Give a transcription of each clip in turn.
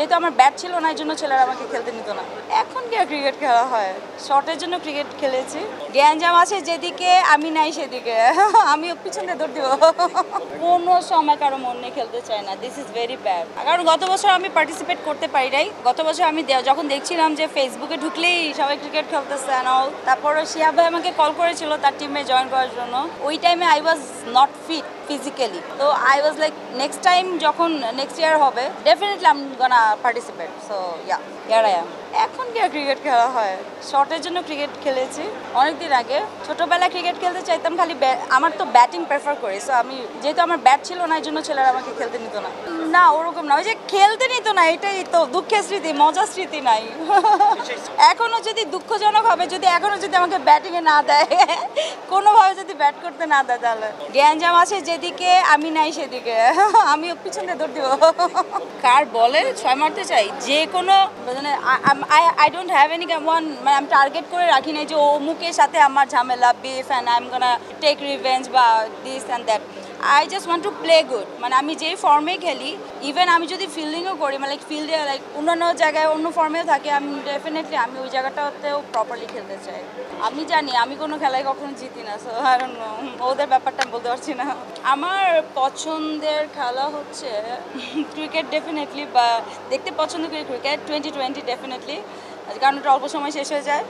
যেহেতু আমার ব্যাট ছিল না এই জন্য ছেলেরা আমাকে খেলতে নিত না। এখন কি আর ক্রিকেট খেলা হয়, শর্টের জন্য ক্রিকেট খেলেছি। গ্যাঞ্জাম আছে যেদিকে আমি নাই সেদিকে আমি পিছনে দৌড় দিব। কোনো সময় কারো মন নিয়ে খেলতে চাই না, দিস ইজ ভেরি ব্যাড। কারণ গত বছর আমি পার্টিসিপেট করতে পারি নাই। গত বছর আমি যখন দেখছিলাম যে ফেসবুকে ঢুকলেই সবাই ক্রিকেট খেলতেছে অ্যান্ড অল, তারপর শিহাব ভাই আমাকে কল করেছিল তার টিমে জয়েন করার জন্য। ওই টাইমে I was not fit physically, তো I was like next time যখন নেক্সট ইয়ার হবে definitely I am gonna participate. So here I am. এখন কি আর ক্রিকেট খেলা হয়, শর্টের জন্য ক্রিকেট খেলেছি অনেকদিন আগে। ছোটবেলায় ক্রিকেট খেলতে চাইতাম, খালি আমার তো ব্যাটিং প্রেফার করি। সো আমি যেহেতু আমার ব্যাট ছিল না এই জন্য ছেলেরা আমাকে খেলতে নিত না। না ওরকম না, ওই যে খেলতে নিত না এটাই তো দুঃখের স্মৃতি, মজার স্মৃতি নাই। এখনো যদি দুঃখজনক হবে যদি এখনো যদি আমাকে ব্যাটিংয়ে না দেয়, কোনোভাবে যদি ব্যাট করতে না দেয়, তাহলে গ্যাঞ্জাম আছে যেদিকে আমি নাই সেদিকে আমি পিছনে দৌড় দিব। কার বলে 6 মারতে চাই, যে কোনো মানে I don't have any one, মানে আমি টার্গেট করে রাখি নাই যে ও মুখের সাথে আমার ঝামেলা beef and I am gonna take revenge বা this and that. I just want to play good, মানে আমি যেই ফর্মে খেলি, ইভেন আমি যদি ফিল্ডিংও করি, মানে ফিল্ডে লাইক অন্যান্য জায়গায় অন্য ফর্মেও থাকে, আমি ডেফিনেটলি আমি ওই জায়গাটাতেও প্রপারলি খেলতে চাই। আমি জানি আমি কোনো খেলায় কখনো জিতি না, সো আই ডোন্ট নো, ওদের ব্যাপারটা আমি বলতে পারছি না। আমার পছন্দের খেলা হচ্ছে ক্রিকেট ডেফিনেটলি, বা দেখতে পছন্দ করি ক্রিকেট 2020 ডেফিনেটলি, কারণ ওটা অল্প সময় শেষ হয়ে যায়।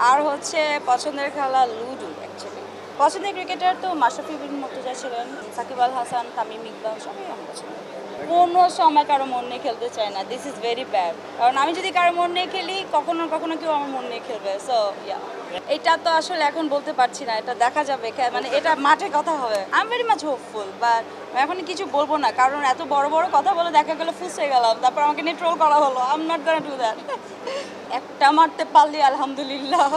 আর হচ্ছে পছন্দের খেলা লুডো। অ্যাকচুয়ালি পছন্দের ক্রিকেটার তো মাশরাফি বিন মুর্তজা ছিলেন, সাকিব আল হাসান, তামিম ইকবাল, সবই আমার পছন্দ। কোনো সময় কারো মন নিয়ে খেলতে চাই না, দিস ইজ ভেরি ব্যাড। কারণ আমি যদি কারো মন নিয়ে খেলি, কখনো কখনো কেউ আমার মন নিয়ে খেলবে। সো এটা তো আসলে এখন বলতে পারছি না, এটা দেখা যাবে, মানে এটা মাঠে কথা হবে। I am very much hopeful, but এখন কিছু বলবো না, কারণ এত বড় বড় কথা বলে দেখা গেলো ফুস হয়ে গেলাম, তারপর আমাকে নিয়ে ট্রোল করা হলো। I am not gonna do that. একটা মারতে পারলি আলহামদুলিল্লাহ।